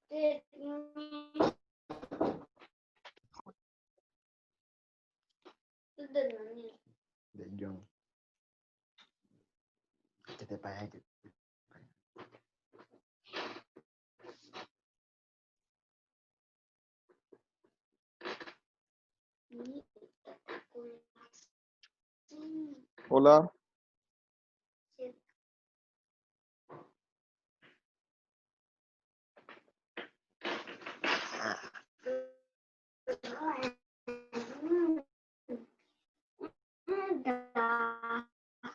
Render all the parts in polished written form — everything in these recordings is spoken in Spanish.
De John. ¿Qué te pasa? Hola.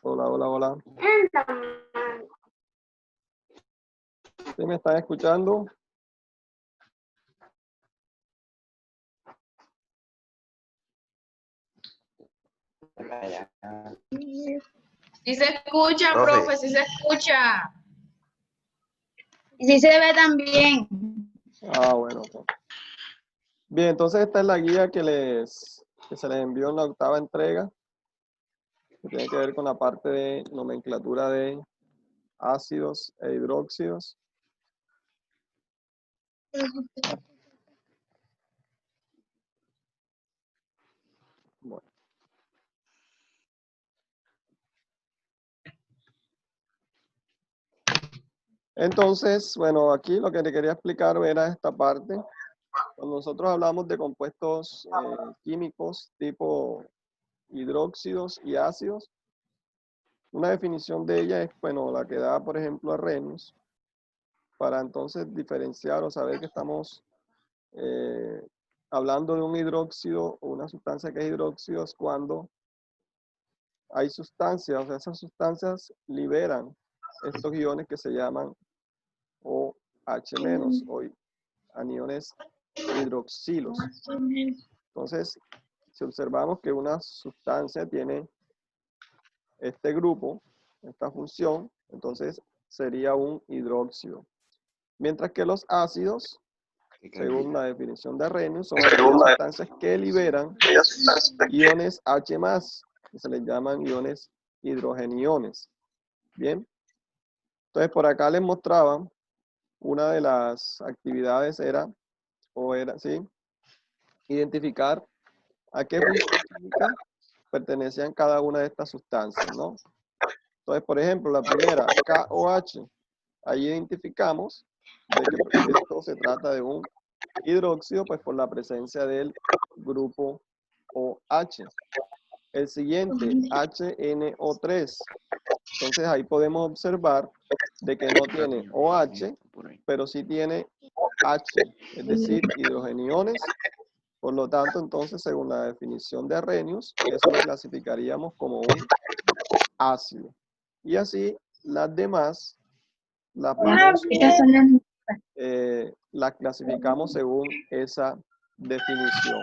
Hola, hola, hola. ¿Sí me están escuchando? Sí se escucha, profe, sí se escucha. Y sí se ve también. Ah, bueno. Pues. Bien, entonces esta es la guía que se les envió en la 8ª entrega, que tiene que ver con la parte de nomenclatura de ácidos e hidróxidos. Bueno. Entonces, bueno, aquí lo que te quería explicar era esta parte. Cuando nosotros hablamos de compuestos químicos tipo hidróxidos y ácidos, una definición de ella es, bueno, la que da, por ejemplo, Arrhenius, para entonces diferenciar o saber que estamos hablando de un hidróxido o una sustancia que es hidróxido es cuando hay sustancias, o sea, esas sustancias liberan estos iones que se llaman OH- o aniones hidroxilos. Entonces, si observamos que una sustancia tiene este grupo, esta función, entonces sería un hidróxido. Mientras que los ácidos, según la definición de Arrhenius, son aquellas sustancias que liberan iones H+, que se les llaman iones hidrogeniones. Bien. Entonces, por acá les mostraba una de las actividades era ¿sí? Identificar a qué función química pertenecían cada una de estas sustancias, ¿no? Entonces, por ejemplo, la primera, KOH, ahí identificamos de que esto se trata de un hidróxido, pues por la presencia del grupo OH. El siguiente, HNO3. Entonces ahí podemos observar de que no tiene OH, pero sí tiene H, es decir, hidrogeniones. Por lo tanto, entonces, según la definición de Arrhenius, eso lo clasificaríamos como un ácido. Y así las demás las clasificamos según esa definición.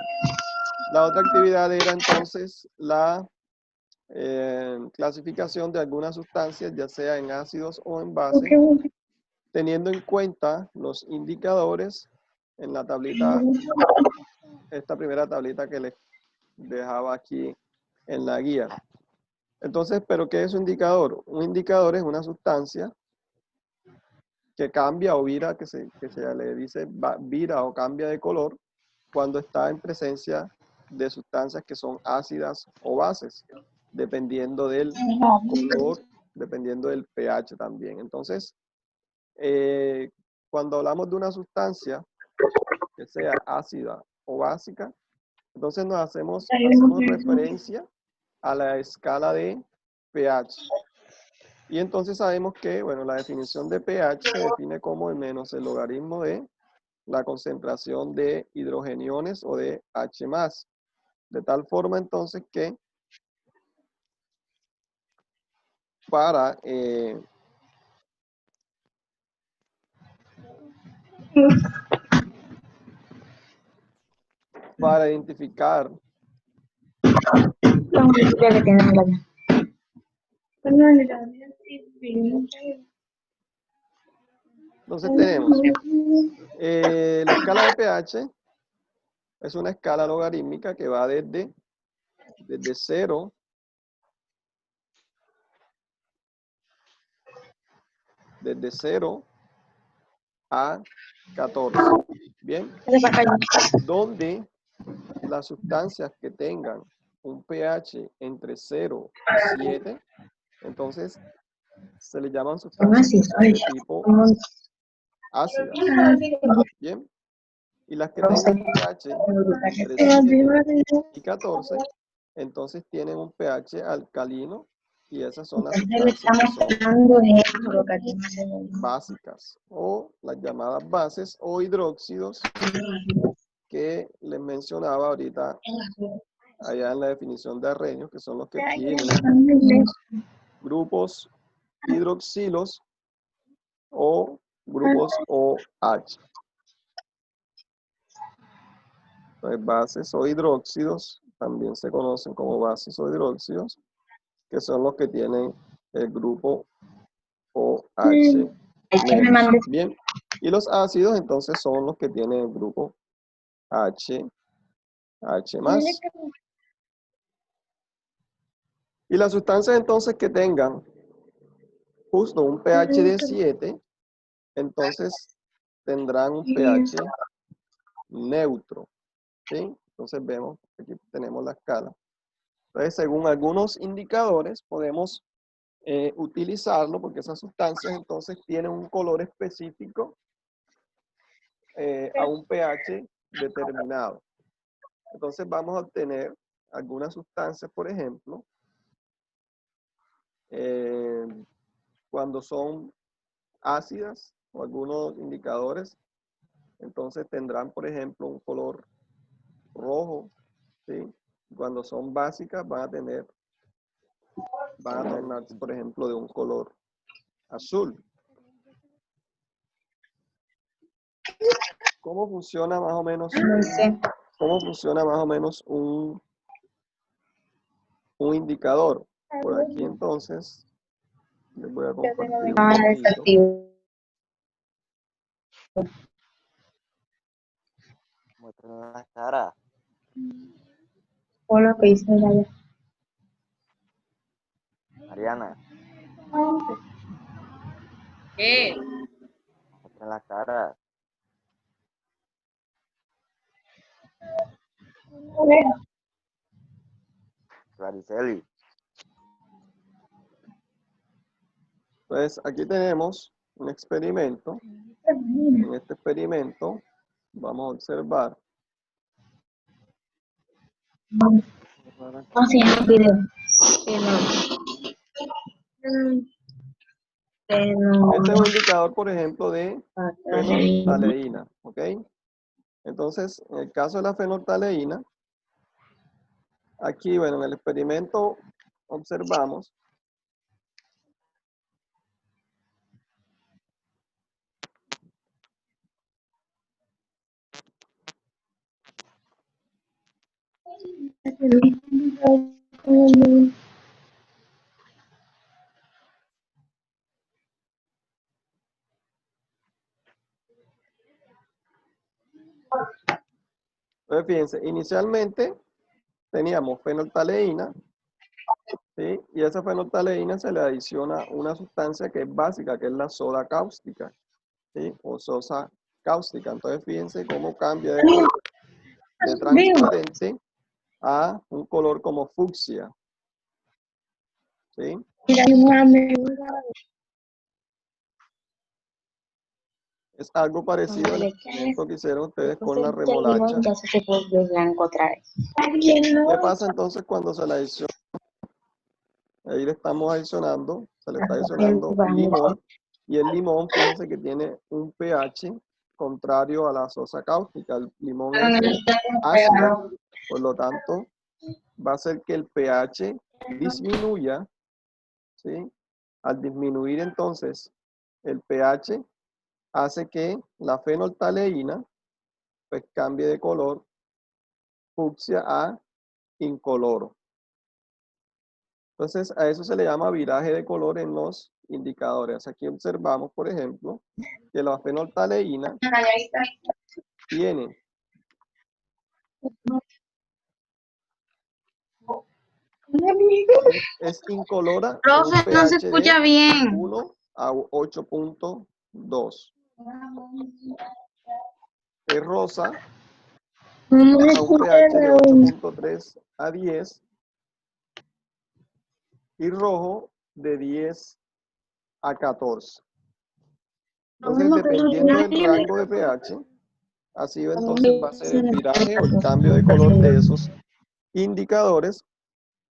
La otra actividad era entonces la clasificación de algunas sustancias, ya sea en ácidos o en bases, teniendo en cuenta los indicadores en la tablita, esta primera tablita que les dejaba aquí en la guía. Entonces, ¿pero qué es un indicador? Un indicador es una sustancia que cambia o vira, que se le dice vira o cambia de color cuando está en presencia de sustancias que son ácidas o bases, dependiendo del color, dependiendo del pH también. Entonces, cuando hablamos de una sustancia que sea ácida o básica, entonces hacemos referencia a la escala de pH. Y entonces sabemos que, bueno, la definición de pH se define como el menos el logaritmo de la concentración de hidrogeniones o de H+. De tal forma entonces que para identificar entonces tenemos la escala de pH es una escala logarítmica que va desde 0 desde 0 a 14. Bien, donde las sustancias que tengan un pH entre 0 y 7, entonces se le llaman sustancias de tipo ácidas. Bien, y las que tengan pH entre 7 y 14, entonces tienen un pH alcalino, y esas son las sustancias que son básicas, o las llamadas bases o hidróxidos que les mencionaba ahorita allá en la definición de Arrhenius, que son los que tienen grupos hidroxilos o grupos OH. Entonces, bases o hidróxidos también se conocen como bases o hidróxidos, que son los que tienen el grupo OH. Bien, y los ácidos entonces son los que tienen el grupo H+. Y las sustancias entonces que tengan justo un pH de 7, entonces tendrán un pH neutro. ¿Sí? Entonces vemos, aquí tenemos la escala. Entonces, según algunos indicadores, podemos utilizarlo, porque esas sustancias entonces tienen un color específico a un pH determinado. Entonces vamos a obtener algunas sustancias, por ejemplo, cuando son ácidas, o algunos indicadores, entonces tendrán, por ejemplo, un color rojo, ¿sí? Cuando son básicas van a tornarse, por ejemplo, de un color azul. ¿Cómo funciona más o menos? ¿Cómo funciona más o menos un indicador? Por aquí entonces les voy a compartir un poquito. Muestren la cara. Por lo que hice allá. Mariana, ¿Qué? muestren la cara. Clariceli. Entonces aquí tenemos un experimento. En este experimento vamos a observar. Haciendo el video. Este es un indicador, por ejemplo, de fenolftaleína, ¿ok? Entonces, en el caso de la fenolftaleína, aquí, bueno, en el experimento observamos entonces, fíjense, inicialmente teníamos fenolftaleína, ¿sí? Y a esa fenolftaleína se le adiciona una sustancia que es básica, que es la soda cáustica, ¿sí? O sosa cáustica. Entonces, fíjense cómo cambia de color, de transparente a un color como fucsia, ¿sí? Es algo parecido al experimento que hicieron ustedes con la remolacha. Ya se volvió blanco otra vez. ¿Qué pasa entonces cuando se le adiciona? Ahí le estamos adicionando, se le está adicionando limón, y el limón, fíjense que tiene un pH contrario a la sosa cáustica. El limón es ácido, por lo tanto, va a hacer que el pH disminuya, ¿sí? Al disminuir entonces el pH, hace que la fenolftaleína pues cambie de color fucsia a incoloro. Entonces, a eso se le llama viraje de color en los indicadores. Aquí observamos, por ejemplo, que la fenolftaleína tiene es incolora en un Profe, no se pH escucha de bien. 1 a 8.2. es rosa a un pH de 8.3 a 10 y rojo de 10 a 14. Entonces, dependiendo del rango de pH, así entonces va a ser el viraje o el cambio de color de esos indicadores.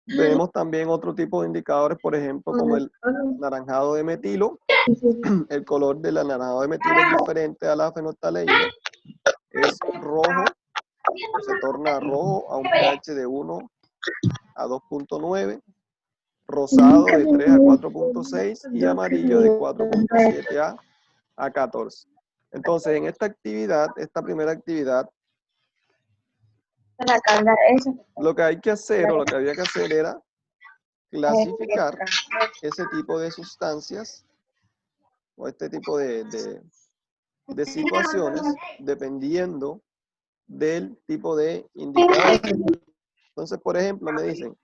Tenemos también otro tipo de indicadores, por ejemplo, como el naranjado de metilo. El color del anaranjado de metilo es diferente a la fenolftaleína. Es rojo, se torna rojo a un pH de 1 a 2.9, rosado de 3 a 4.6 y amarillo de 4.7 a 14. Entonces, en esta actividad, esta primera actividad, lo que hay que hacer o lo que había que hacer era clasificar ese tipo de sustancias o este tipo de situaciones dependiendo del tipo de indicador. Entonces, por ejemplo, me dicen,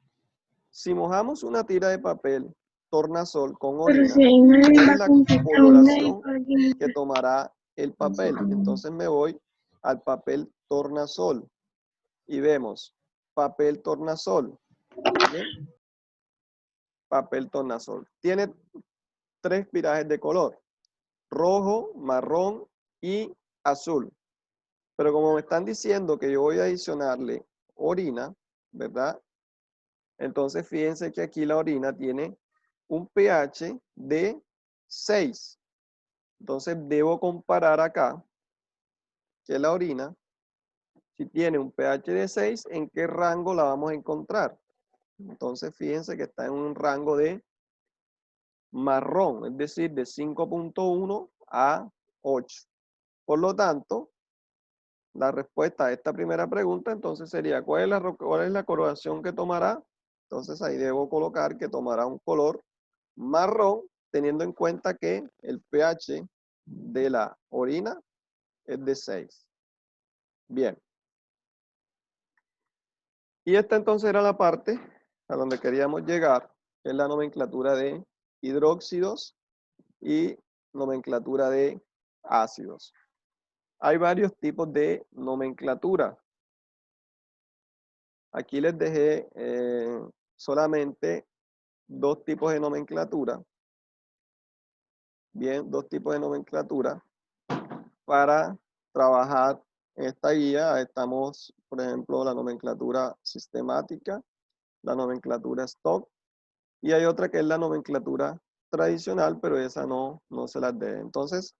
si mojamos una tira de papel tornasol con orina, ¿cuál es la coloración que tomará el papel? Entonces me voy al papel tornasol y vemos papel tornasol. ¿Bien? Papel tornasol. Tiene 3 virajes de color: rojo, marrón y azul. Pero como me están diciendo que yo voy a adicionarle orina, ¿verdad? Entonces fíjense que aquí la orina tiene un pH de 6. Entonces debo comparar acá que la orina, si tiene un pH de 6, ¿en qué rango la vamos a encontrar? Entonces fíjense que está en un rango de marrón, es decir, de 5.1 a 8. Por lo tanto, la respuesta a esta primera pregunta entonces sería, cuál es la coloración que tomará? Entonces ahí debo colocar que tomará un color marrón, teniendo en cuenta que el pH de la orina es de 6. Bien. Y esta entonces era la parte a donde queríamos llegar, que es la nomenclatura de hidróxidos y nomenclatura de ácidos. Hay varios tipos de nomenclatura. Aquí les dejé solamente 2 tipos de nomenclatura. Bien, 2 tipos de nomenclatura para trabajar en esta guía. Estamos, por ejemplo, la nomenclatura sistemática, la nomenclatura stock, y hay otra que es la nomenclatura tradicional, pero esa no se las deje. Entonces,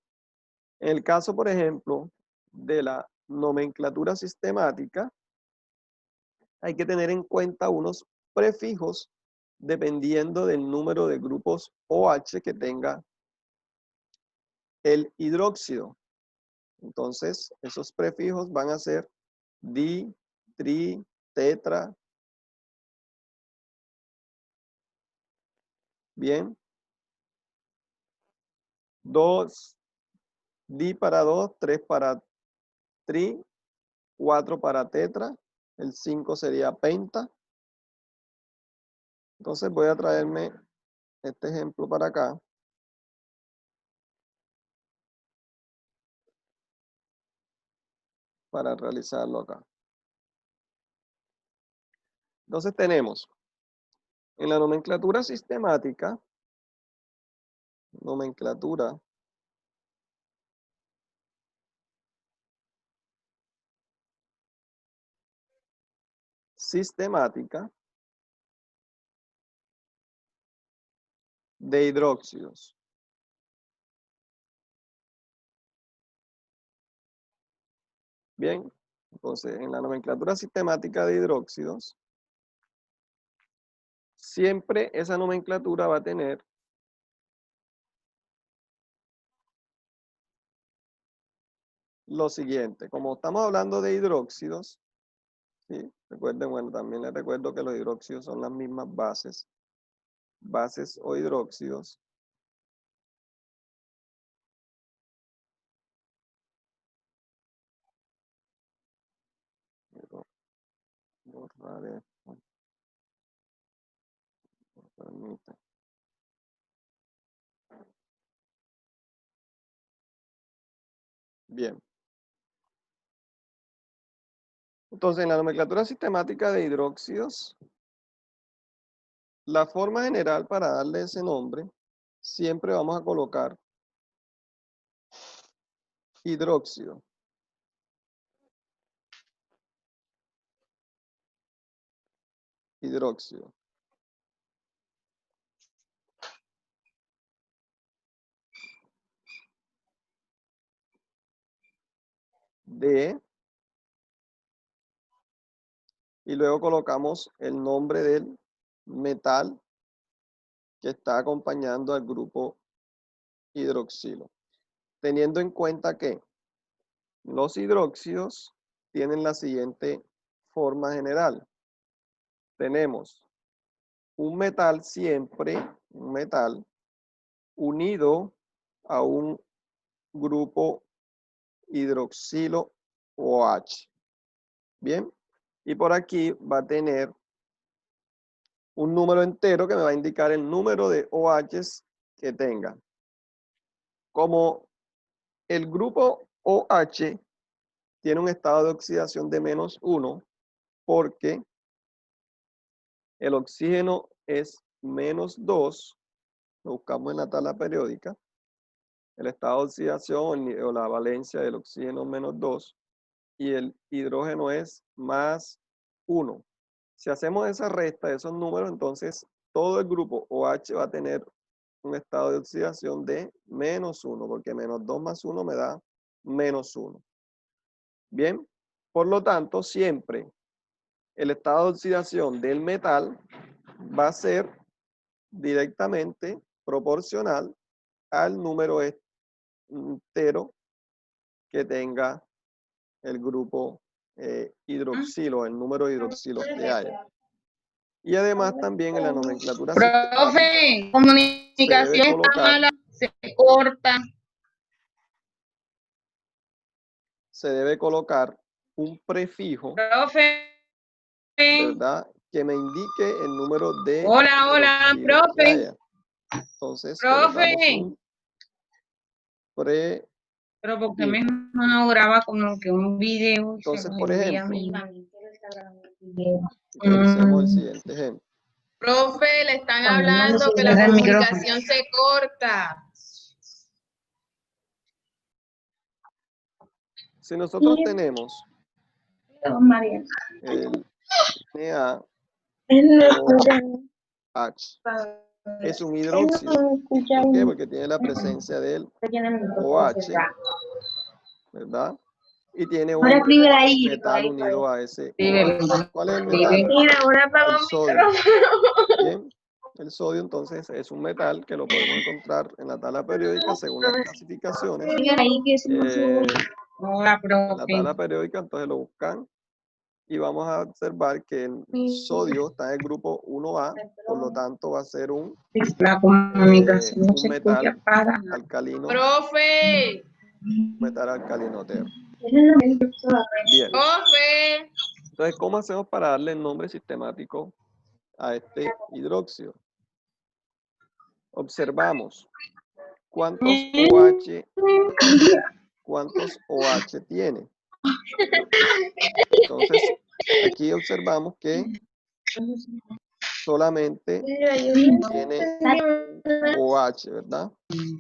en el caso, por ejemplo, de la nomenclatura sistemática, hay que tener en cuenta unos prefijos dependiendo del número de grupos OH que tenga el hidróxido. Entonces, esos prefijos van a ser di, tri, tetra. Bien. 2, di para 2, 3 para tri, 4 para tetra, el 5 sería penta. Entonces voy a traerme este ejemplo para acá. Para realizarlo acá. Entonces tenemos en la nomenclatura sistemática, de hidróxidos. Bien, entonces en la nomenclatura sistemática de hidróxidos, siempre esa nomenclatura va a tener lo siguiente. Como estamos hablando de hidróxidos, ¿sí? Recuerden, bueno, también les recuerdo que los hidróxidos son las mismas bases o hidróxidos. Borrar esto. Permite. Bien. Entonces, en la nomenclatura sistemática de hidróxidos, la forma general para darle ese nombre, siempre vamos a colocar hidróxido. Hidróxido. De. Y luego colocamos el nombre del metal que está acompañando al grupo hidroxilo. Teniendo en cuenta que los hidróxidos tienen la siguiente forma general. Tenemos un metal siempre, un metal unido a un grupo hidroxilo OH. Bien, y por aquí va a tener un número entero que me va a indicar el número de OHs que tenga. Como el grupo OH tiene un estado de oxidación de -1 porque el oxígeno es -2, lo buscamos en la tabla periódica, el estado de oxidación o la valencia del oxígeno es -2 y el hidrógeno es +1. Si hacemos esa resta de esos números, entonces todo el grupo OH va a tener un estado de oxidación de -1, porque -2 más 1 me da -1. Bien, por lo tanto, siempre el estado de oxidación del metal va a ser directamente proporcional al número entero que tenga el grupo hidroxilo, el número de hidroxilos que haya. Y además también en la nomenclatura sistemática Profe, comunicación está mala, se corta. se debe colocar un prefijo, Profe. ¿verdad? Que me indique el número de Hola, hidroxilos que profe. haya. Entonces colocamos Profe. un prefijo. Pero porque mejor no graba como que un video. Entonces, por ejemplo, Mm. revisemos el siguiente ejemplo. Profe, le están hablando que la comunicación se corta. Si nosotros tenemos el NaOH, es un hidróxido. ¿Por qué? Porque tiene la presencia del OH, ¿verdad? Y tiene un metal unido a ese OH. ¿Cuál es el metal? El sodio. Bien, el sodio entonces es un metal que lo podemos encontrar en la tabla periódica según las clasificaciones. Hola, En la profe. tabla periódica entonces lo buscan y vamos a observar que el sodio está en el grupo 1A, por lo tanto va a ser un La comunicación se metal escucha para. alcalino. Profe. Metal alcalinotero. Bien. Bien. Profe. Entonces, ¿cómo hacemos para darle el nombre sistemático a este hidróxido? Observamos cuántos OH tiene. Entonces, aquí observamos que solamente tiene un OH, ¿verdad?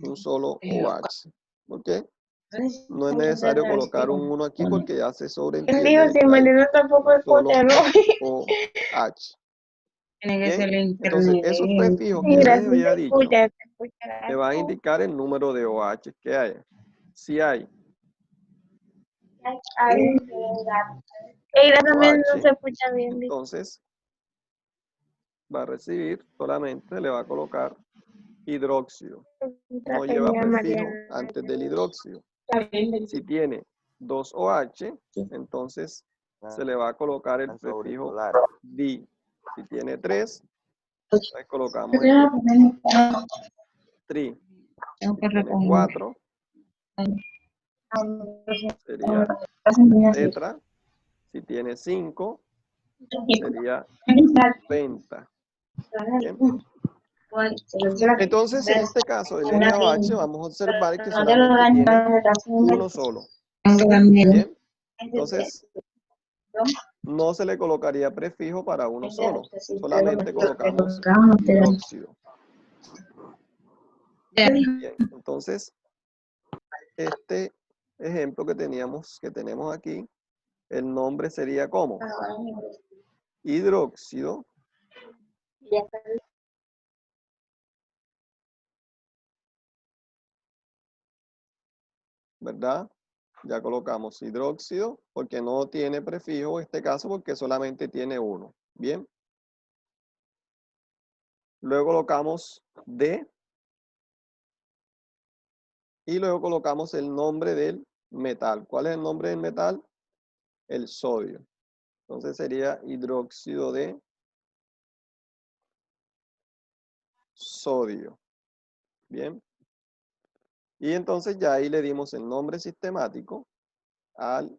Un solo OH. ¿Por qué? No es necesario colocar un 1 aquí porque ya se sobreentiende que hay solo OH. Bien, entonces esos prefijos que les había dicho me van a indicar el número de OH que haya. Si hay OH, entonces va a recibir, solamente le va a colocar hidróxido. No lleva prefijo antes del hidróxido. Si tiene 2 OH, entonces se le va a colocar el prefijo di. Si tiene 3, pues colocamos el tri. Si tiene 4, sería tetra. Si tiene 5, sería penta. Bien. Entonces, en este caso del NaOH, vamos a observar que solamente tiene uno solo. Bien, entonces no se le colocaría prefijo para uno solo, solamente colocamos hidróxido. Bien, entonces este ejemplo que tenemos aquí, el nombre sería ¿cómo? Hidróxido ¿verdad? Ya colocamos hidróxido porque no tiene prefijo en este caso porque solamente tiene uno. Bien. Luego colocamos D y luego colocamos el nombre del metal. ¿Cuál es el nombre del metal? El sodio. Entonces sería hidróxido de sodio. Bien. Y entonces ya ahí le dimos el nombre sistemático al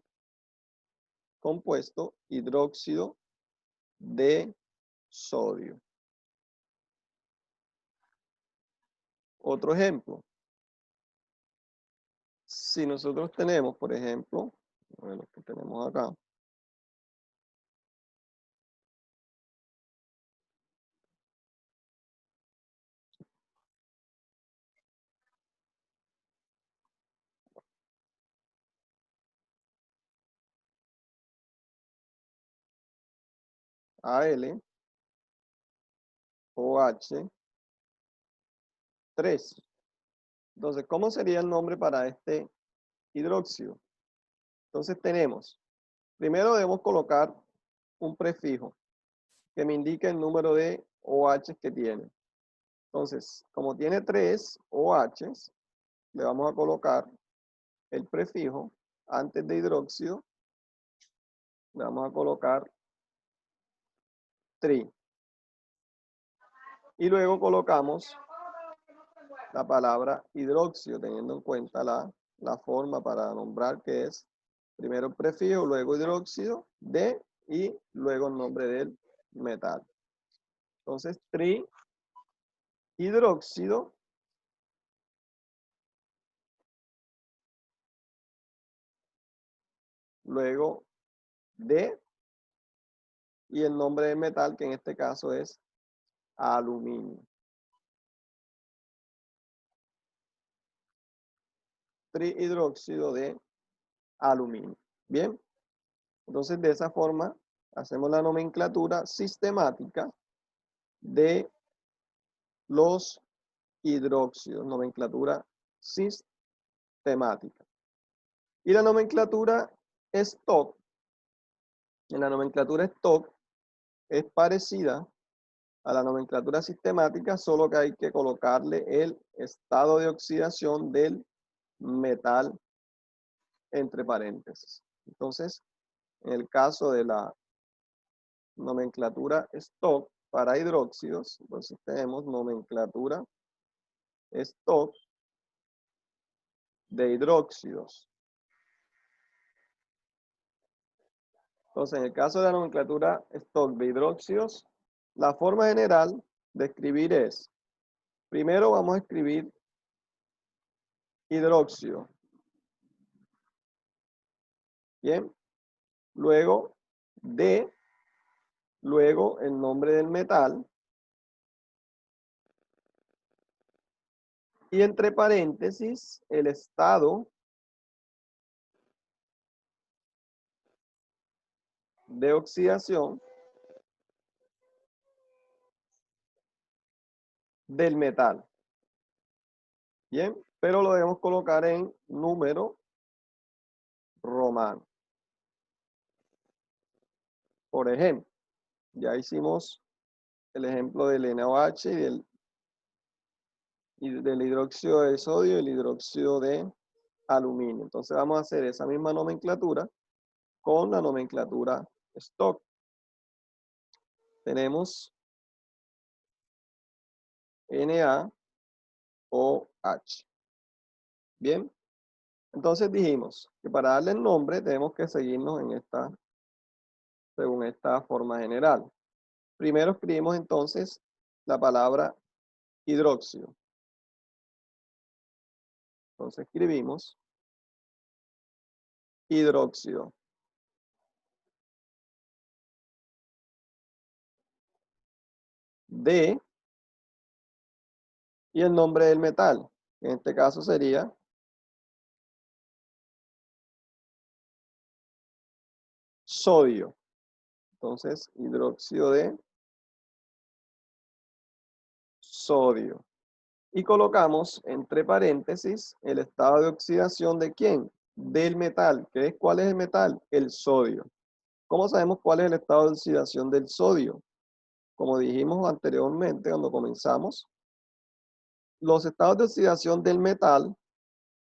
compuesto hidróxido de sodio. Otro ejemplo. Si nosotros tenemos, por ejemplo, lo que tenemos acá, Al, OH, 3. Entonces, ¿cómo sería el nombre para este hidróxido? Entonces tenemos, primero debemos colocar un prefijo que me indique el número de OH que tiene. Entonces, como tiene 3 OH, le vamos a colocar el prefijo antes de hidróxido, le vamos a colocar tri. Y luego colocamos la palabra hidróxido, teniendo en cuenta la forma para nombrar que es primero el prefijo, luego hidróxido, de y luego el nombre del metal. Entonces, hidróxido luego de y el nombre del metal, que en este caso es aluminio. Trihidróxido de aluminio. Bien, entonces de esa forma hacemos la nomenclatura sistemática de los hidróxidos, nomenclatura sistemática. Y la nomenclatura stock, en la nomenclatura stock es parecida a la nomenclatura sistemática, solo que hay que colocarle el estado de oxidación del metal entre paréntesis. Entonces, en el caso de la nomenclatura stock para hidróxidos, entonces tenemos nomenclatura stock de hidróxidos. Entonces, en el caso de la nomenclatura stock de hidróxidos, la forma general de escribir es, primero vamos a escribir hidróxido. Bien. Luego D, luego el nombre del metal. Y entre paréntesis, el estado de oxidación del metal. Bien, pero lo debemos colocar en número romano. Por ejemplo, ya hicimos el ejemplo del NaOH y del hidróxido de sodio y el hidróxido de aluminio. Entonces vamos a hacer esa misma nomenclatura con la nomenclatura stock. Tenemos NaOH. Bien, entonces dijimos que para darle el nombre tenemos que seguirnos según esta forma general. Primero escribimos entonces la palabra hidróxido. Entonces escribimos hidróxido. De, y el nombre del metal. En este caso sería sodio. Entonces, hidróxido de sodio. Y colocamos entre paréntesis el estado de oxidación de ¿quién? Del metal. ¿Cuál es el metal? El sodio. ¿Cómo sabemos cuál es el estado de oxidación del sodio? Como dijimos anteriormente cuando comenzamos, los estados de oxidación del metal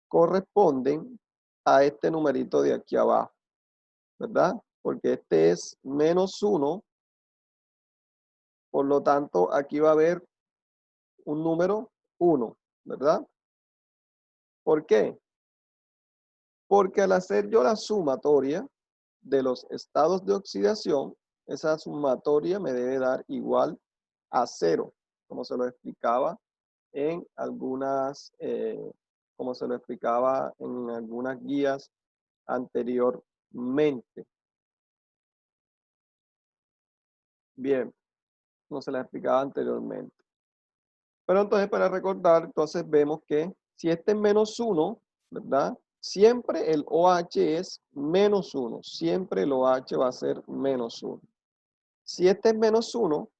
corresponden a este numerito de aquí abajo, ¿verdad? Porque este es -1, por lo tanto aquí va a haber un número 1, ¿verdad? ¿Por qué? Porque al hacer yo la sumatoria de los estados de oxidación, esa sumatoria me debe dar igual a 0, como se lo explicaba en algunas, guías anteriormente. Bien, como se las explicaba anteriormente. Pero entonces para recordar, entonces vemos que si este es -1, ¿verdad? Siempre el OH es -1. Siempre el OH va a ser -1. Si este es -1,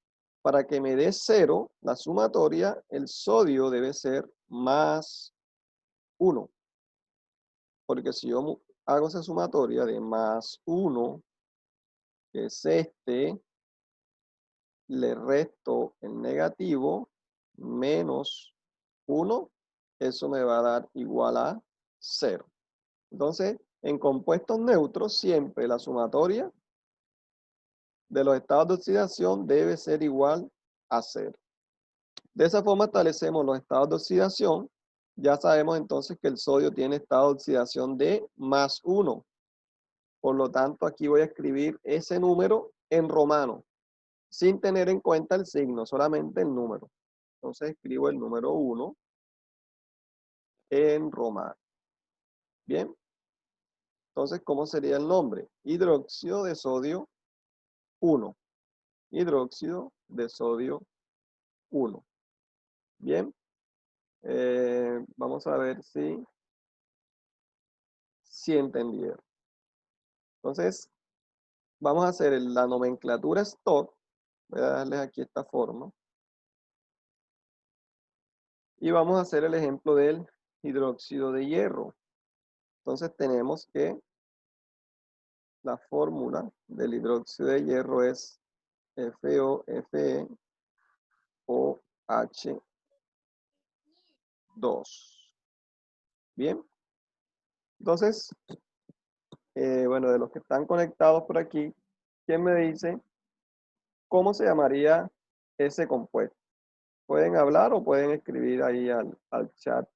para que me dé 0, la sumatoria, el sodio debe ser +1. Porque si yo hago esa sumatoria de +1, que es este, le resto el negativo, -1, eso me va a dar igual a 0. Entonces, en compuestos neutros, siempre la sumatoria de los estados de oxidación debe ser igual a 0. De esa forma establecemos los estados de oxidación. Ya sabemos entonces que el sodio tiene estado de oxidación de +1. Por lo tanto, aquí voy a escribir ese número en romano, sin tener en cuenta el signo, solamente el número. Entonces escribo el número 1 en romano. Bien. Entonces, ¿cómo sería el nombre? Hidróxido de sodio 1. Hidróxido de sodio 1. Bien. Vamos a ver si entendieron. Entonces, vamos a hacer la nomenclatura stock. Voy a darles aquí esta forma. Y vamos a hacer el ejemplo del hidróxido de hierro. Entonces tenemos que la fórmula del hidróxido de hierro es FeOFeOH2. Bien. Entonces, bueno, de los que están conectados por aquí, ¿quién me dice cómo se llamaría ese compuesto? Pueden hablar o pueden escribir ahí al chat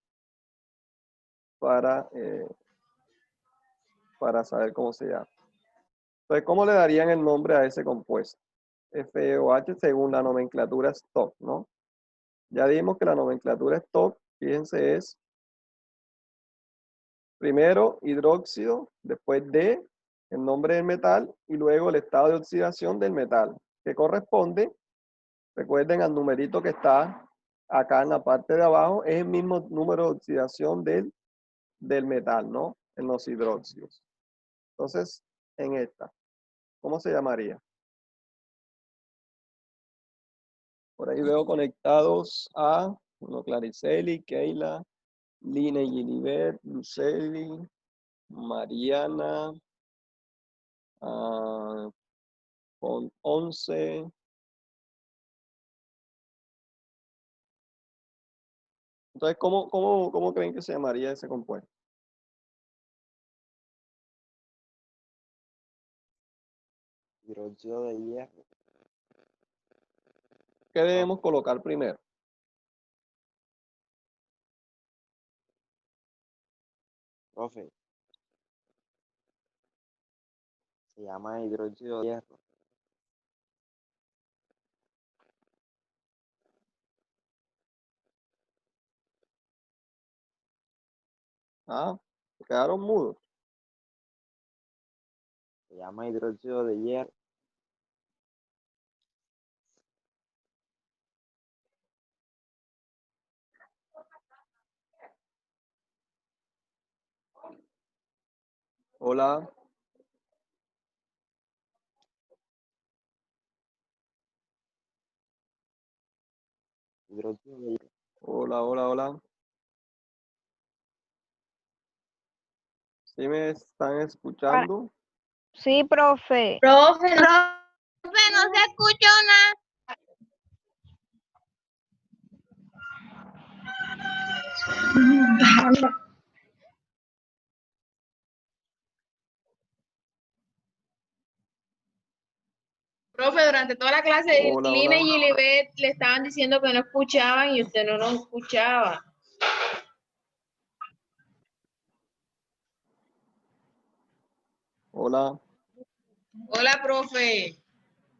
para saber cómo se llama. Entonces, ¿cómo le darían el nombre a ese compuesto? FeOH según la nomenclatura stock, ¿no? Ya dijimos que la nomenclatura stock, fíjense, es primero hidróxido, después D, el nombre del metal, y luego el estado de oxidación del metal, que corresponde, recuerden, al numerito que está acá en la parte de abajo, es el mismo número de oxidación del metal, ¿no? En los hidróxidos. Entonces, en esta, ¿cómo se llamaría? Por ahí veo conectados a Clariceli, Keila, Lina y Gilibert, Luceli, Mariana, con 11. Entonces, ¿cómo creen que se llamaría ese compuesto? Hidróxido de hierro. ¿Qué debemos colocar primero? Profe. Se llama hidróxido de hierro. ¿Ah? ¿Se quedaron mudos? Se llama hidróxido de hierro. Hola, Hidróxido de hierro. hola, hola, hola. ¿Sí me están escuchando? Sí, profe. Profe, no, No se escuchó nada. Profe, durante toda la clase, Hola, Lina hola. y Gilibet le estaban diciendo que no escuchaban y usted no nos escuchaba. Hola, Hola, profe.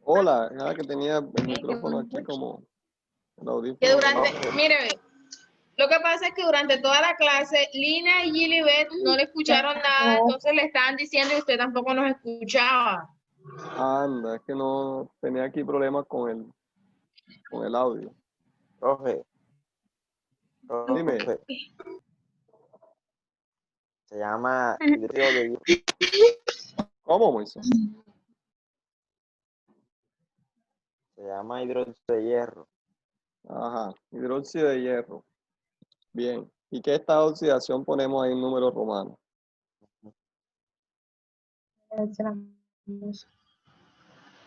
hola. Era que tenía el micrófono aquí como el Que audífono. durante, Profe, mire, lo que pasa es que durante toda la clase, Lina y Gilibet no le escucharon nada, entonces le estaban diciendo y usted tampoco nos escuchaba. Anda, es que no tenía aquí problemas con el audio. profe, Dime, profe. Se llama hidróxido de hierro. ¿cómo, Moisés? Se llama hidróxido de hierro. Ajá, hidróxido de hierro. Bien. ¿Y qué estado de oxidación ponemos ahí en números romanos?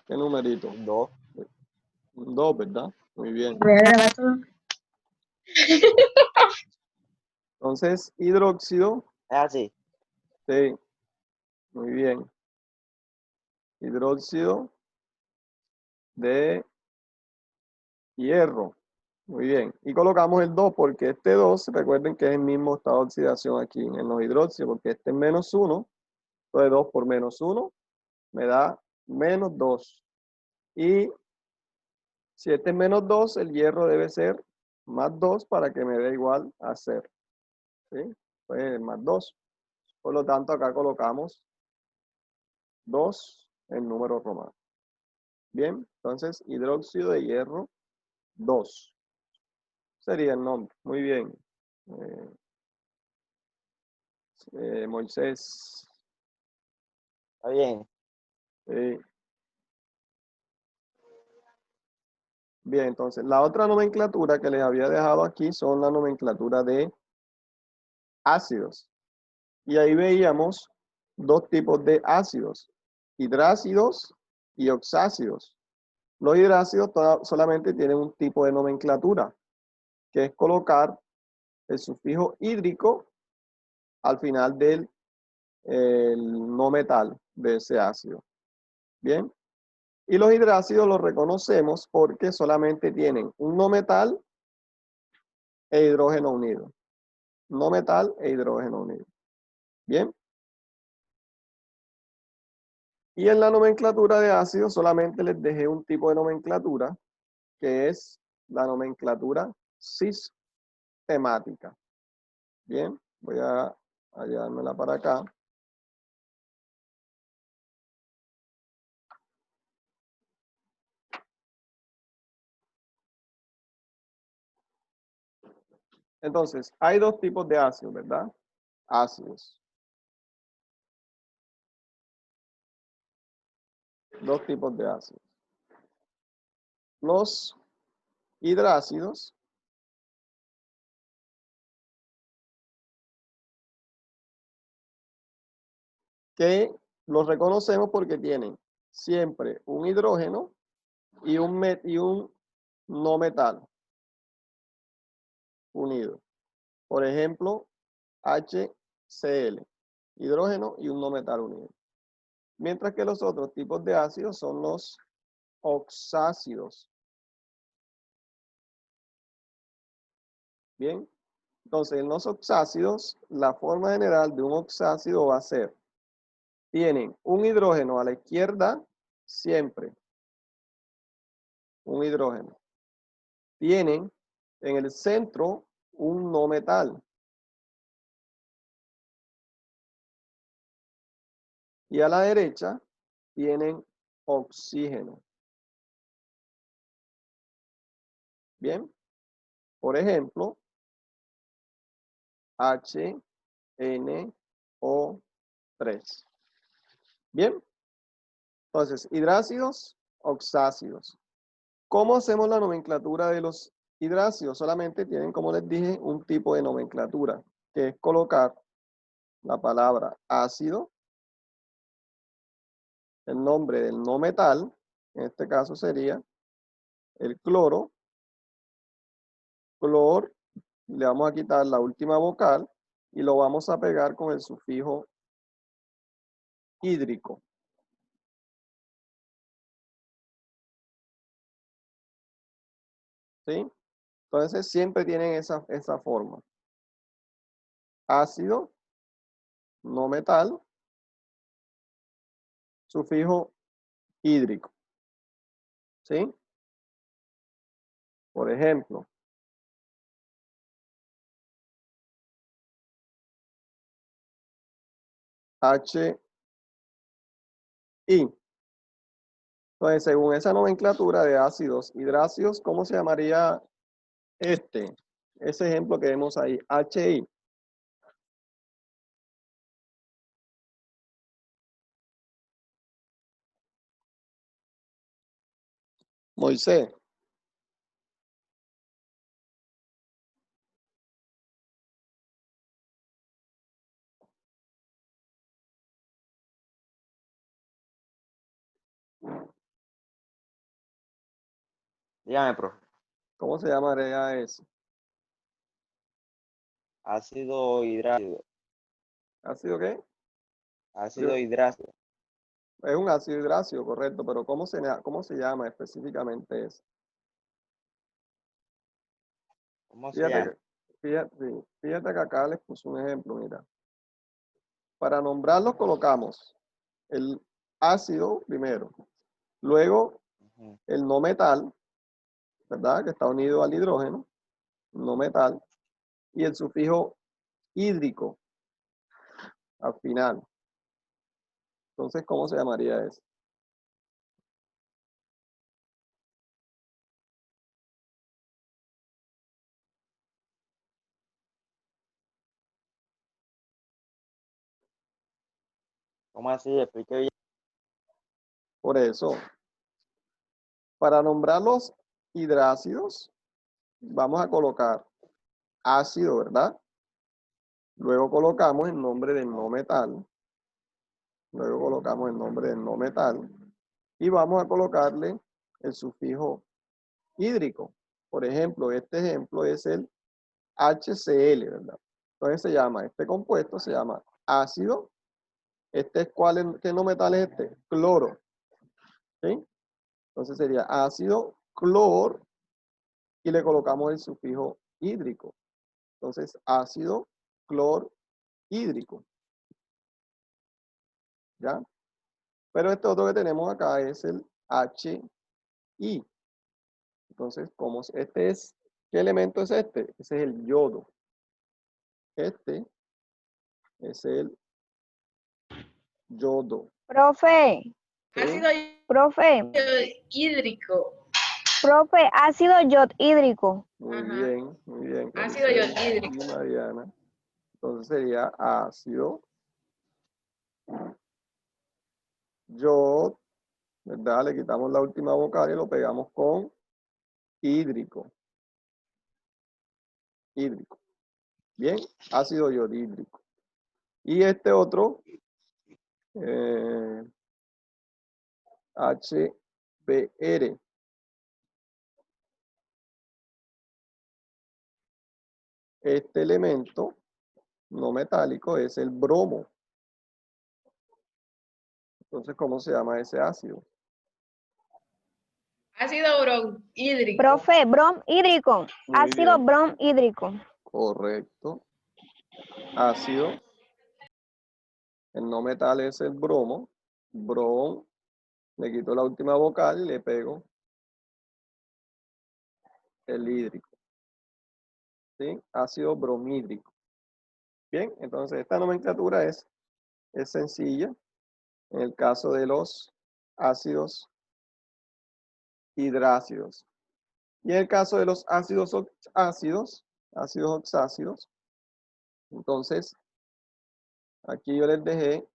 ¿Qué numerito? 2. Un 2, ¿verdad? Muy bien. voy a grabar todo. Entonces, hidróxido, Es así. sí, muy bien. Hidróxido de hierro. Muy bien. Y colocamos el 2 porque este 2, recuerden que es el mismo estado de oxidación aquí en los hidróxidos, porque este es menos 1. Entonces 2 por menos 1 me da menos 2. Y si este es menos 2, el hierro debe ser más 2 para que me dé igual a 0. ¿Sí? Pues más 2. Por lo tanto, acá colocamos 2 en número romano. Bien, entonces hidróxido de hierro 2. Sería el nombre. Muy bien. Moisés. Está bien. Bien, entonces la otra nomenclatura que les había dejado aquí son la nomenclatura de ácidos. Y ahí veíamos dos tipos de ácidos, hidrácidos y oxácidos. Los hidrácidos solamente tienen un tipo de nomenclatura, que es colocar el sufijo hídrico al final del no metal de ese ácido. Bien. Y los hidrácidos los reconocemos porque solamente tienen un no metal e hidrógeno unido. No metal e hidrógeno unido. Bien. Y en la nomenclatura de ácidos solamente les dejé un tipo de nomenclatura, que es la nomenclatura sistemática. Bien, voy a llevármela para acá. Entonces, hay dos tipos de ácidos, ¿verdad? Ácidos. Dos tipos de ácidos. Los hidrácidos que los reconocemos porque tienen siempre un hidrógeno y un no metal unido. Por ejemplo, HCl, hidrógeno y un no metal unido. Mientras que los otros tipos de ácidos son los oxácidos. Bien, entonces en los oxácidos, la forma general de un oxácido va a ser, tienen un hidrógeno a la izquierda, siempre un hidrógeno. Tienen en el centro un no metal. Y a la derecha tienen oxígeno. Bien. Por ejemplo, HNO3. Bien. Entonces, hidrácidos, oxácidos. ¿Cómo hacemos la nomenclatura de los hidrácidos? Solamente tienen, como les dije, un tipo de nomenclatura, que es colocar la palabra ácido, el nombre del no metal, en este caso sería el cloro, clor, le vamos a quitar la última vocal y lo vamos a pegar con el sufijo hídrico. ¿Sí? Entonces siempre tienen esa forma. Ácido, no metal, sufijo hídrico. ¿Sí? Por ejemplo, HI. Entonces, según esa nomenclatura de ácidos hidráceos, ¿cómo se llamaría ese ejemplo que vemos ahí? HI. Moisés. Dígame, profe. ¿Cómo se llamaría ese? Ácido hidrácido. ¿Ácido qué? Ácido hidrácido. Es un ácido hidráceo, correcto, pero ¿cómo se llama específicamente eso? ¿Cómo se llama? Fíjate que acá les puse un ejemplo, mira. Para nombrarlos colocamos el ácido primero, luego Ujú. el no metal, ¿verdad? Que está unido al hidrógeno, no metal, y el sufijo hídrico al final. Entonces, ¿cómo se llamaría eso? ¿Cómo así? Explique bien. Por eso, para nombrar los hidrácidos, vamos a colocar ácido, ¿verdad? Luego colocamos el nombre del no metal. Luego colocamos el nombre del no metal. Y vamos a colocarle el sufijo hídrico. Por ejemplo, este ejemplo es el HCl, ¿verdad? Entonces este compuesto se llama ácido. ¿Qué no metal es este? Cloro. ¿Sí? Entonces sería ácido clor y le colocamos el sufijo hídrico. Entonces, ácido clor hídrico. ¿Ya? Pero este otro que tenemos acá es el HI. Entonces, ¿qué elemento es este? Ese es el yodo. Este es el yodo. Profe, ¿Sí? Ácido profe, hídrico. profe, ácido yod hídrico. Muy Ajá. bien, muy bien. Ácido Caricel hídrico. y Mariana. Entonces sería ácido yod, ¿verdad? Le quitamos la última vocal y lo pegamos con hídrico. Hídrico. Bien, ácido yodhídrico. Y este otro, HBr. Este elemento no metálico es el bromo. Entonces, ¿cómo se llama ese ácido? Ácido hídrico. Profe, brom hídrico. Muy Ácido bien. brom hídrico. Correcto. Ácido. El no metal es el bromo. Brom. Le quito la última vocal y le pego el hídrico. ¿Sí? Ácido bromhídrico. Bien, entonces esta nomenclatura es sencilla. En el caso de los ácidos hidrácidos. Y en el caso de los ácidos oxácidos, entonces aquí yo les dejé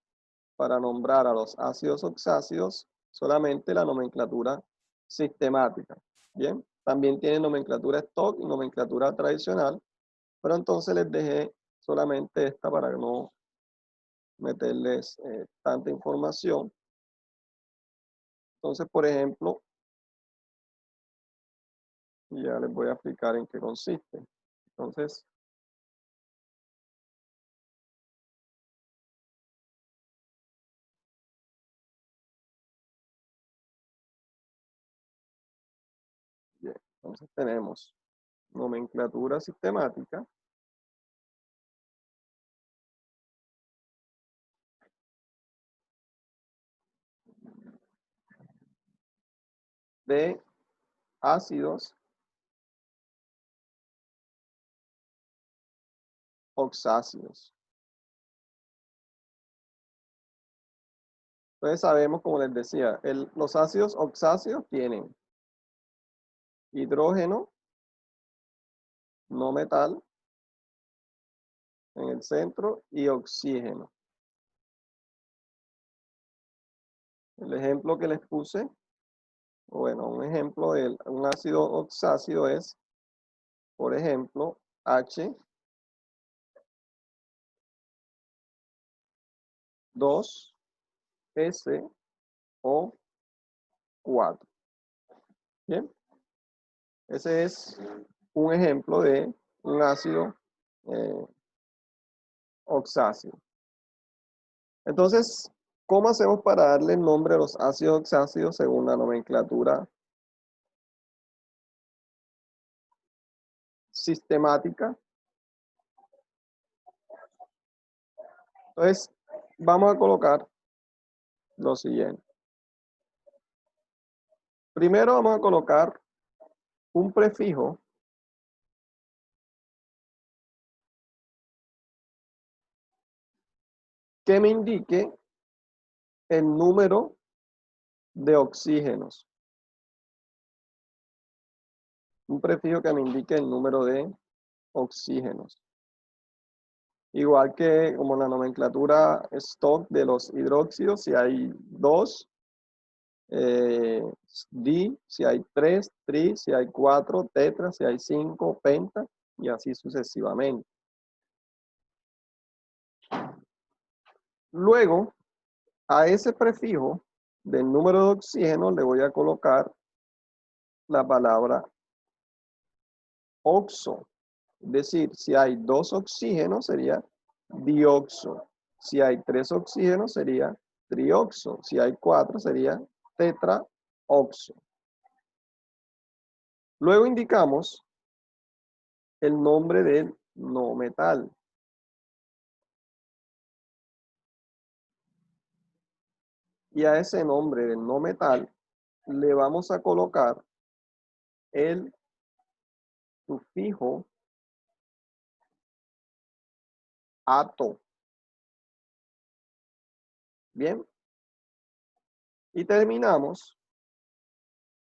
para nombrar a los ácidos oxácidos solamente la nomenclatura sistemática. Bien, también tiene nomenclatura stock y nomenclatura tradicional, pero entonces les dejé solamente esta para no meterles tanta información. Entonces, por ejemplo, ya les voy a explicar en qué consiste. Entonces, bien, entonces tenemos nomenclatura sistemática, de ácidos oxácidos. Entonces sabemos, como les decía, los ácidos oxácidos tienen hidrógeno, no metal, en el centro y oxígeno. El ejemplo que les puse, bueno, un ejemplo de un ácido oxácido es, por ejemplo, H2SO4. Bien, ese es un ejemplo de un ácido oxácido. Entonces, ¿cómo hacemos para darle nombre a los ácidos oxácidos según la nomenclatura sistemática? Entonces, vamos a colocar lo siguiente. Primero vamos a colocar un prefijo que me indique el número de oxígenos. Un prefijo que me indique el número de oxígenos. Igual que como la nomenclatura stock de los hidróxidos, si hay 2, di, si hay 3, tri, si hay 4, tetra, si hay 5, penta, y así sucesivamente. Luego, a ese prefijo del número de oxígeno le voy a colocar la palabra oxo. Es decir, si hay 2 oxígenos sería dioxo. Si hay 3 oxígenos sería trioxo. Si hay 4 sería tetraoxo. Luego indicamos el nombre del no metal. Y a ese nombre del no metal le vamos a colocar el sufijo ato. Bien. Y terminamos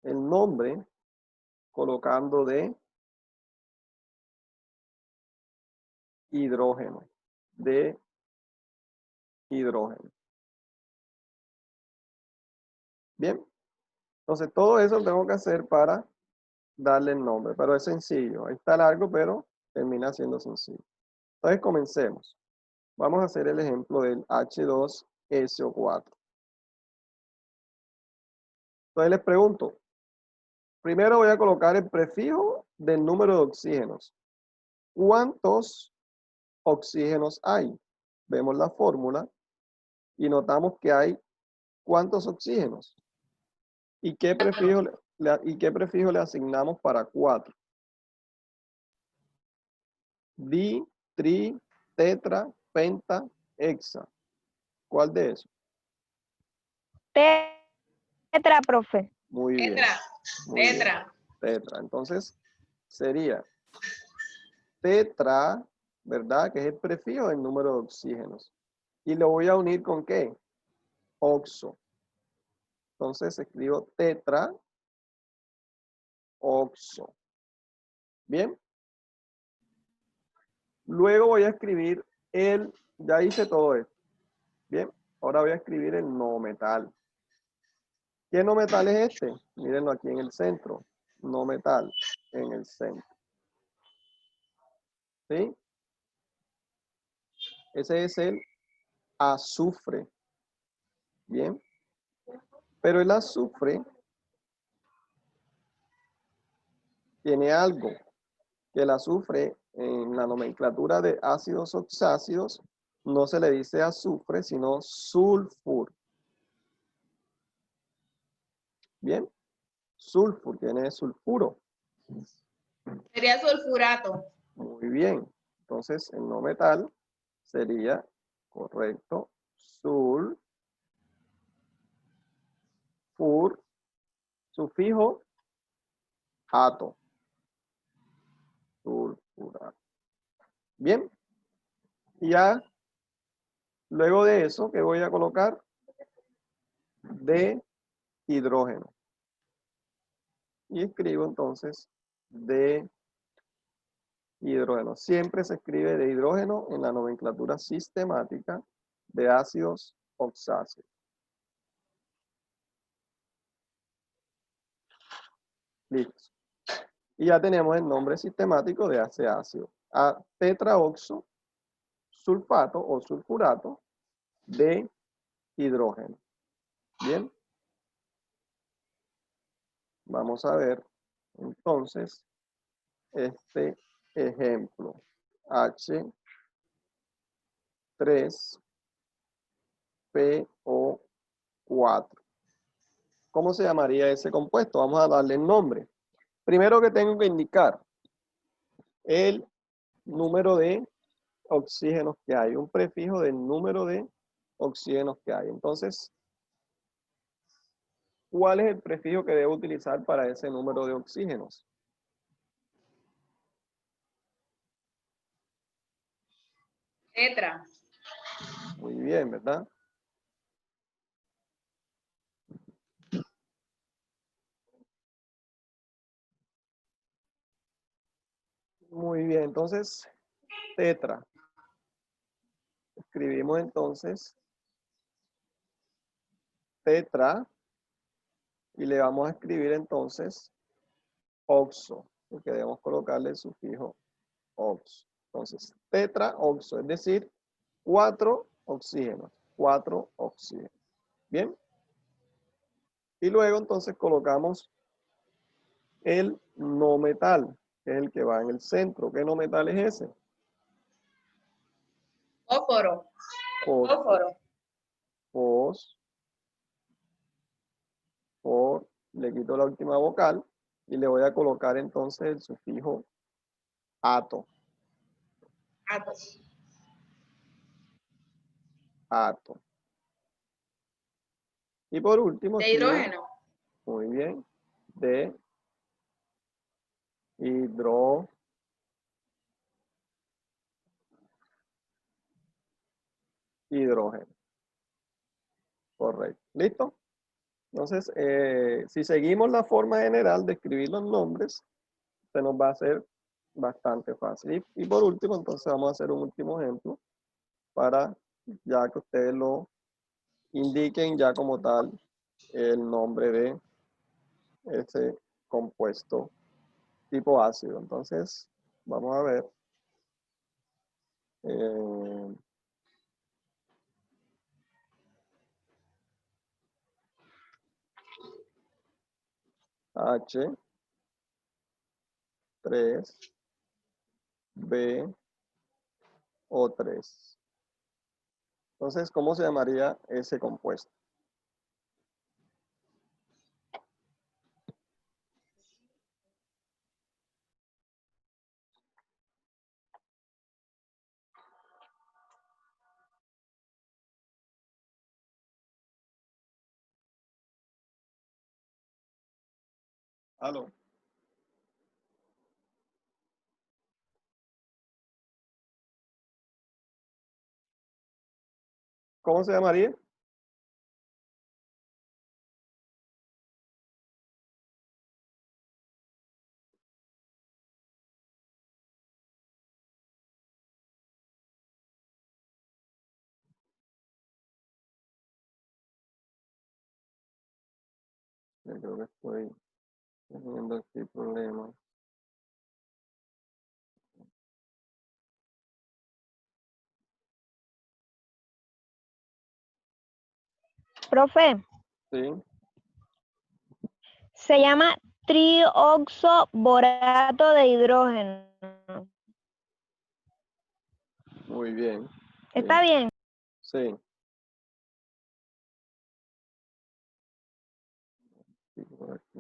el nombre colocando de hidrógeno. De hidrógeno. Bien. Entonces todo eso lo tengo que hacer para darle el nombre, pero es sencillo. Está largo, pero termina siendo sencillo. Entonces comencemos. Vamos a hacer el ejemplo del H2SO4. Entonces les pregunto, primero voy a colocar el prefijo del número de oxígenos. ¿Cuántos oxígenos hay? Vemos la fórmula y notamos que hay ¿cuántos oxígenos? ¿Y qué prefijo le asignamos para 4? Di, tri, tetra, penta, hexa. ¿Cuál de esos? Tetra, profe. Muy bien. Muy bien. Tetra. Entonces, sería tetra, ¿verdad? Que es el prefijo del número de oxígenos. Y lo voy a unir con ¿qué? Oxo. Entonces escribo tetra oxo. Bien. Luego voy a escribir ya hice todo esto. Bien. Ahora voy a escribir el no metal. ¿Qué no metal es este? Mírenlo aquí en el centro. No metal en el centro. ¿Sí? Ese es el azufre. Bien. Pero el azufre tiene algo. Que el azufre en la nomenclatura de ácidos oxácidos no se le dice azufre, sino sulfur. Bien. Sulfur, tiene sulfuro. Sería sulfurato. Muy bien. Entonces, el no metal sería, correcto, sulfur, sufijo, ato. Sulfurato. Bien. Y ya, luego de eso, ¿qué voy a colocar? De hidrógeno. Y escribo entonces de hidrógeno. Siempre se escribe de hidrógeno en la nomenclatura sistemática de ácidos oxáceos. Listo. Y ya tenemos el nombre sistemático de ese ácido. Tetraoxo sulfato o sulfurato de hidrógeno. Bien. Vamos a ver entonces este ejemplo. H3PO4. ¿Cómo se llamaría ese compuesto? Vamos a darle el nombre. Primero que tengo que indicar el número de oxígenos que hay, un prefijo del número de oxígenos que hay. Entonces, ¿cuál es el prefijo que debo utilizar para ese número de oxígenos? Tetra. Muy bien, ¿verdad? Muy bien, entonces, tetra. Escribimos entonces tetra y le vamos a escribir entonces oxo, porque debemos colocarle el sufijo oxo. Entonces, tetraoxo, es decir, 4 oxígenos, 4 oxígenos. Bien. Y luego entonces colocamos el no metal, que es el que va en el centro. ¿Qué no metal es ese? Fósforo. Fósforo. Le quito la última vocal y le voy a colocar entonces el sufijo ato. Atos. Ato. Y por último, De escribo, hidrógeno. muy bien, de hidrógeno. Correcto. ¿Listo? Entonces, si seguimos la forma general de escribir los nombres, se nos va a hacer bastante fácil. Y por último, entonces vamos a hacer un último ejemplo para ya que ustedes lo indiquen ya como tal el nombre de ese compuesto tipo ácido. Entonces, vamos a ver. H3BO3. Entonces, ¿cómo se llamaría ese compuesto? ¿Aló? ¿Cómo se llamaría? sé, creo que estoy teniendo aquí problemas. Profe, Sí, se llama trioxoborato de hidrógeno. muy bien. ¿Está bien? Sí. Sí, por aquí.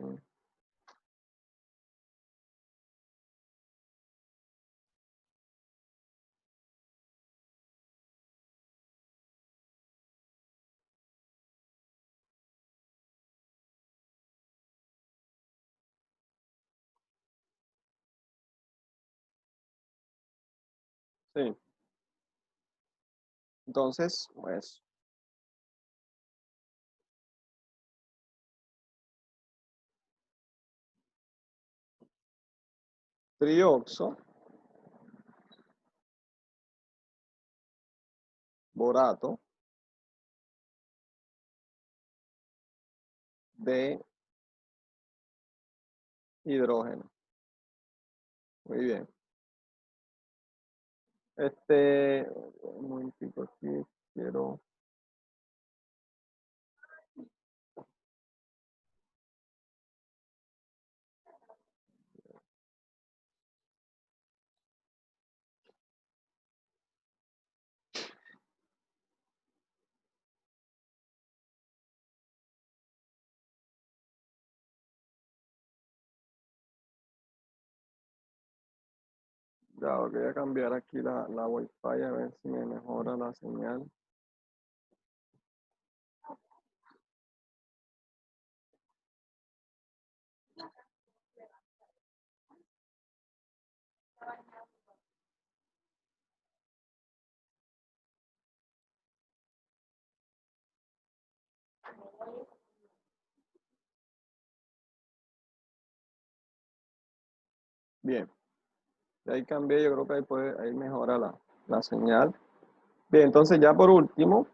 Sí. Entonces, pues, trioxo, borato de hidrógeno. Muy bien. Un momentito aquí, quiero. Ya, voy a cambiar aquí la Wi-Fi a ver si me mejora la señal. Bien, de ahí cambié, yo creo que ahí mejora la señal. Bien, entonces ya por último,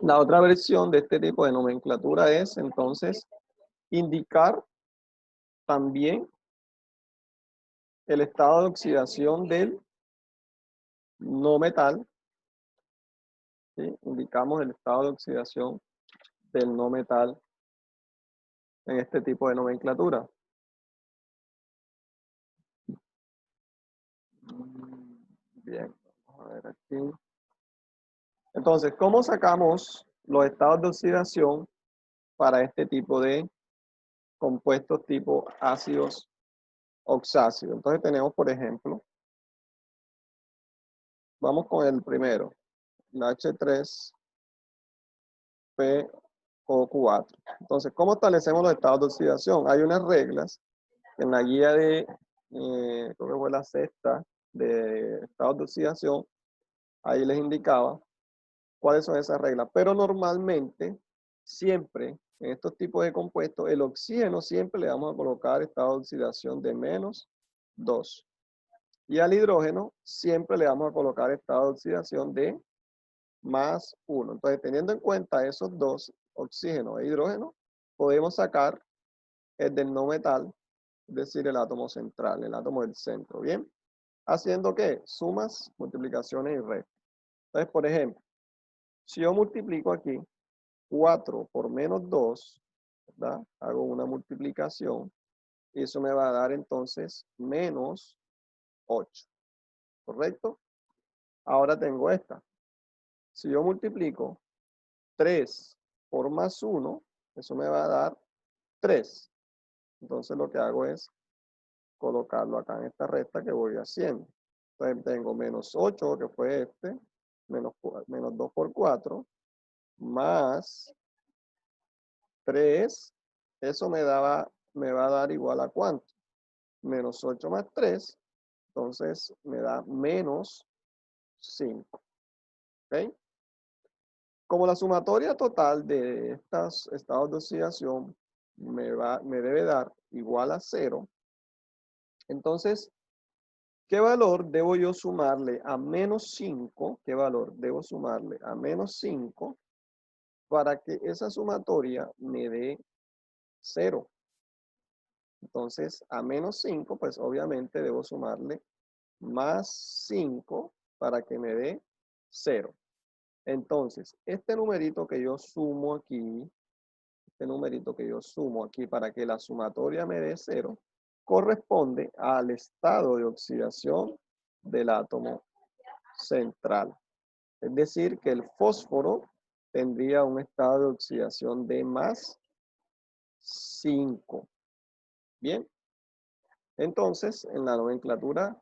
la otra versión de este tipo de nomenclatura es entonces indicar también el estado de oxidación del no metal. ¿Sí? Indicamos el estado de oxidación del no metal en este tipo de nomenclatura. Bien, vamos a ver aquí. Entonces, ¿cómo sacamos los estados de oxidación para este tipo de compuestos tipo ácidos oxácidos? Entonces tenemos, por ejemplo, vamos con el primero, la H3PO4. Entonces, ¿cómo establecemos los estados de oxidación? Hay unas reglas en la guía creo que fue la sexta de estados de oxidación, ahí les indicaba cuáles son esas reglas. Pero normalmente, siempre, en estos tipos de compuestos, el oxígeno siempre le vamos a colocar estado de oxidación de -2. Y al hidrógeno siempre le vamos a colocar estado de oxidación de +1. Entonces, teniendo en cuenta esos dos, oxígeno e hidrógeno, podemos sacar el del no metal, es decir, el átomo central, el átomo del centro. ¿Bien? ¿Haciendo qué? Sumas, multiplicaciones y restas. Entonces, por ejemplo, si yo multiplico aquí 4 por -2, ¿verdad? Hago una multiplicación y eso me va a dar entonces -8, ¿correcto? Ahora tengo esta. Si yo multiplico 3 por +1, eso me va a dar 3. Entonces lo que hago es colocarlo acá en esta recta que voy haciendo. Entonces tengo -8, que fue este, menos 2 por 4, más 3, eso me va a dar igual a ¿cuánto? -8 más 3, entonces me da -5. ¿Ok? Como la sumatoria total de estos estados de oxidación me debe dar igual a 0, entonces, ¿qué valor debo yo sumarle a -5? ¿Qué valor debo sumarle a -5 para que esa sumatoria me dé 0. Entonces, a menos 5, pues obviamente debo sumarle más 5 para que me dé 0. Entonces, este numerito que yo sumo aquí, para que la sumatoria me dé 0, corresponde al estado de oxidación del átomo central. Es decir, que el fósforo tendría un estado de oxidación de más 5. Bien. Entonces, en la nomenclatura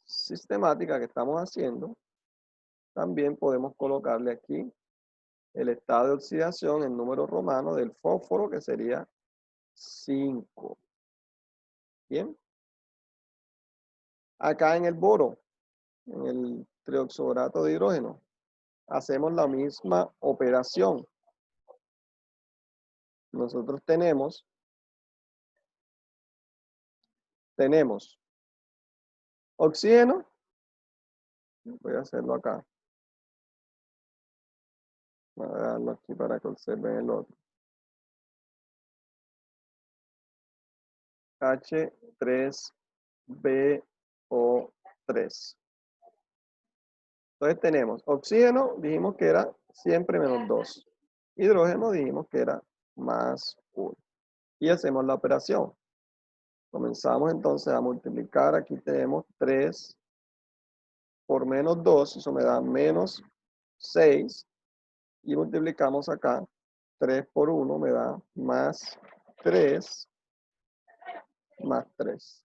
sistemática que estamos haciendo, también podemos colocarle aquí el estado de oxidación en número romano del fósforo, que sería 5. Bien. Acá en el boro, en el trioxoborato de hidrógeno, hacemos la misma operación. Nosotros tenemos oxígeno. Voy a hacerlo acá. Voy a darlo aquí para que observen el otro. H3BO3. Entonces tenemos oxígeno, dijimos que era siempre menos 2. Hidrógeno dijimos que era más 1. Y hacemos la operación. Comenzamos entonces a multiplicar. Aquí tenemos 3 por menos 2. Eso me da menos 6. Y multiplicamos acá. 3 por 1 me da más 3. Más 3.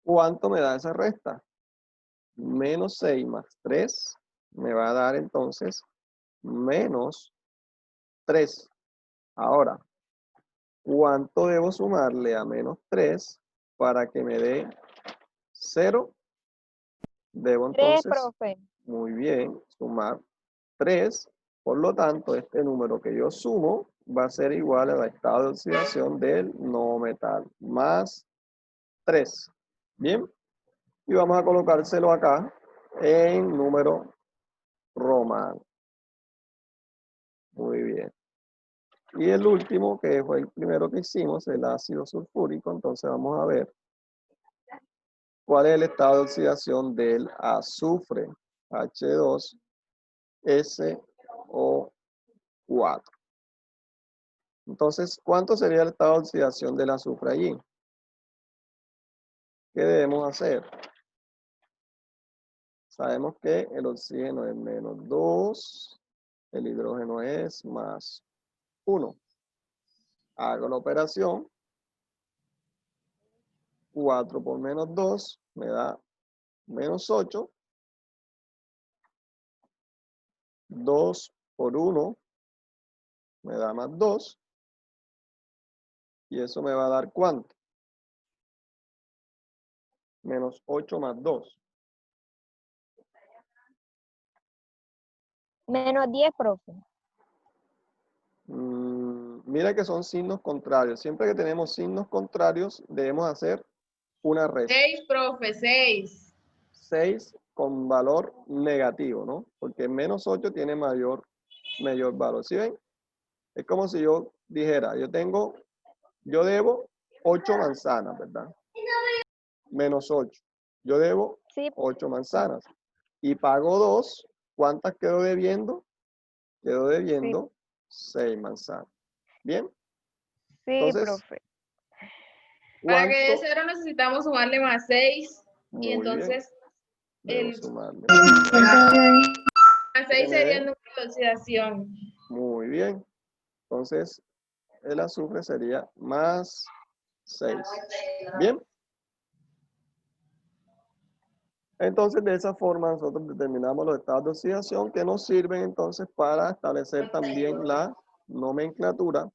¿Cuánto me da esa resta? Menos 6 más 3 me va a dar entonces menos 3. Ahora, ¿cuánto debo sumarle a menos 3 para que me dé 0? Debo 3, entonces, profe. muy bien, sumar 3. Por lo tanto, este número que yo sumo va a ser igual al estado de oxidación del no metal, más 3. Bien, y vamos a colocárselo acá en número romano. Muy bien. Y el último, que fue el primero que hicimos, el ácido sulfúrico. Entonces vamos a ver cuál es el estado de oxidación del azufre, H2SO4. Entonces, ¿cuánto sería el estado de oxidación del azufre allí? ¿Qué debemos hacer? Sabemos que el oxígeno es menos 2, el hidrógeno es más 1. Hago la operación. 4 por menos 2 me da menos 8. 2 por 1 me da más 2. Y eso me va a dar ¿cuánto? Menos 8 más 2. Menos 10, profe. Mira que son signos contrarios. Siempre que tenemos signos contrarios, debemos hacer una resta. 6, profe, 6. 6 con valor negativo, ¿no? Porque menos 8 tiene mayor valor. ¿Sí ven? Es como si yo dijera, yo debo 8 manzanas, ¿verdad? Menos 8. Yo debo Sí, 8 manzanas. Y pago 2. ¿Cuántas quedo debiendo? Quedo debiendo 6 manzanas. ¿Bien? sí, Entonces, profe. Para que de ¿cuánto? 0 necesitamos sumarle más 6. Muy Y entonces, Debo el sumarle. más 6 Que me sería el dé. número de oxidación. Muy bien. Entonces, el azufre sería más 6. ¿Bien? Entonces, de esa forma nosotros determinamos los estados de oxidación que nos sirven entonces para establecer también la nomenclatura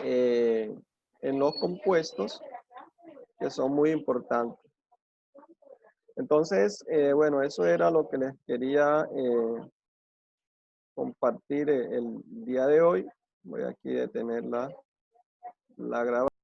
en los compuestos, que son muy importantes. Entonces, bueno, eso era lo que les quería compartir el día de hoy. Voy aquí a detener la grabación.